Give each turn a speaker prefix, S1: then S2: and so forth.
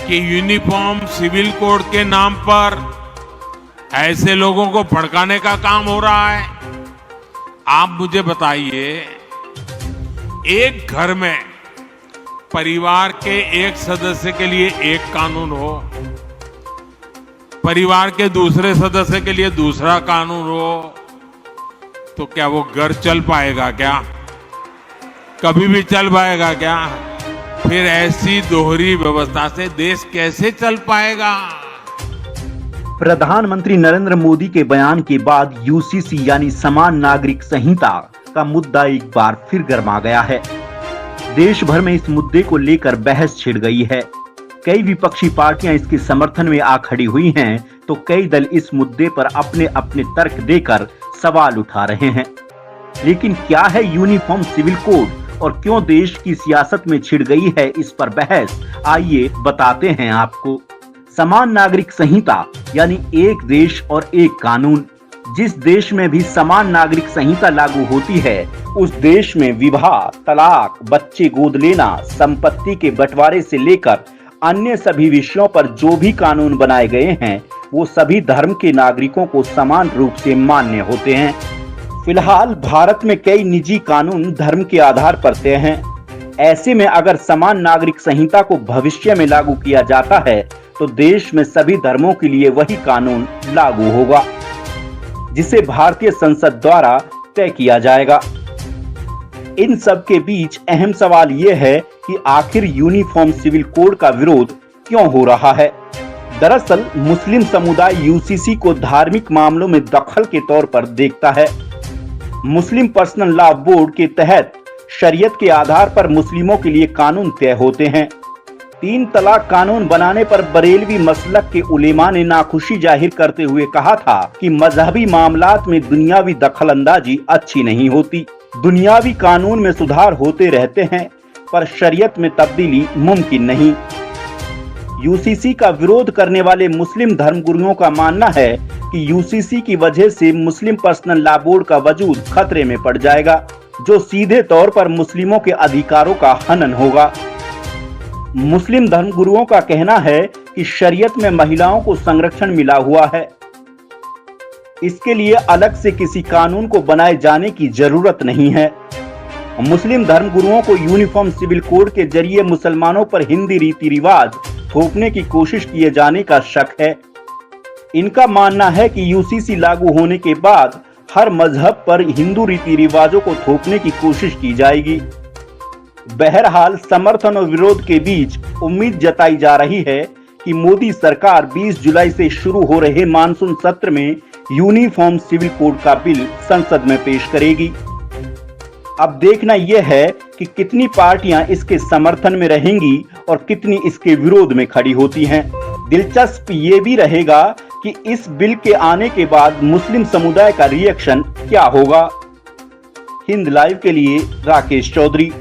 S1: कि uniform civil code के नाम पर ऐसे लोगों को भड़काने का काम हो रहा है। आप मुझे बताइए, एक घर में परिवार के एक सदस्य के लिए एक कानून हो, परिवार के दूसरे सदस्य के लिए दूसरा कानून हो, तो क्या वो घर चल पाएगा क्या? कभी भी चल पाएगा क्या? फिर ऐसी दोहरी व्यवस्था से देश कैसे चल पाएगा?
S2: प्रधानमंत्री नरेंद्र मोदी के बयान के बाद यूसीसी यानी समान नागरिक संहिता का मुद्दा एक बार फिर गर्मा गया है। देश भर में इस मुद्दे को लेकर बहस छिड़ गई है। कई विपक्षी पार्टियां इसके समर्थन में आ खड़ी हुई हैं, तो कई दल इस मुद्दे पर अपने अपने तर्क देकर सवाल उठा रहे हैं। लेकिन क्या है यूनिफॉर्म सिविल कोड और क्यों देश की सियासत में छिड़ गई है इस पर बहस, आइए बताते हैं आपको। समान नागरिक संहिता यानी एक देश और एक कानून। जिस देश में भी समान नागरिक संहिता लागू होती है, उस देश में विवाह, तलाक, बच्चे गोद लेना, संपत्ति के बंटवारे से लेकर अन्य सभी विषयों पर जो भी कानून बनाए गए हैं, वो सभी धर्म के नागरिकों को समान रूप से मान्य होते हैं। फिलहाल भारत में कई निजी कानून धर्म के आधार पर तय हैं। ऐसे में अगर समान नागरिक संहिता को भविष्य में लागू किया जाता है, तो देश में सभी धर्मों के लिए वही कानून लागू होगा, जिसे भारतीय संसद द्वारा तय किया जाएगा। इन सब के बीच अहम सवाल यह है कि आखिर यूनिफॉर्म सिविल कोड का विरोध क्यों हो रहा है। दरअसल मुस्लिम समुदाय यूसीसी को धार्मिक मामलों में दखल के तौर पर देखता है। मुस्लिम पर्सनल लॉ बोर्ड के तहत शरीयत के आधार पर मुस्लिमों के लिए कानून तय होते हैं। 3 तलाक कानून बनाने पर बरेलवी मसलक के उलेमा ने नाखुशी जाहिर करते हुए कहा था कि मजहबी मामलात में दुनियावी दखलंदाजी अच्छी नहीं होती। दुनियावी कानून में सुधार होते रहते हैं, पर शरीयत में तब्दीली मुमकिन नहीं। यूसीसी का विरोध करने वाले मुस्लिम धर्मगुरुओं का मानना है कि यूसीसी की वजह से मुस्लिम पर्सनल लॉ बोर्ड का वजूद खतरे में पड़ जाएगा, जो सीधे तौर पर मुस्लिमों के अधिकारों का हनन होगा। मुस्लिम धर्मगुरुओं का कहना है कि शरीयत में महिलाओं को संरक्षण मिला हुआ है, इसके लिए अलग से किसी कानून को बनाए जाने की जरूरत नहीं है। मुस्लिम धर्मगुरुओं को यूनिफॉर्म सिविल कोड के जरिए मुसलमानों पर हिंदी रीति रिवाज थोपने की कोशिश किए जाने का शक है। इनका मानना है कि यूसीसी लागू होने के बाद हर मजहब पर हिंदू रीति रिवाजों को थोपने की कोशिश की जाएगी। बहरहाल समर्थन और विरोध के बीच उम्मीद जताई जा रही है कि मोदी सरकार 20 जुलाई से शुरू हो रहे मानसून सत्र में यूनिफॉर्म सिविल कोड का बिल संसद में पेश करेगी। अब देखना यह है कि कितनी पार्टियां इसके समर्थन में रहेंगी और कितनी इसके विरोध में खड़ी होती हैं। दिलचस्प ये भी रहेगा कि इस बिल के आने के बाद मुस्लिम समुदाय का रिएक्शन क्या होगा। हिंद लाइव के लिए राकेश चौधरी।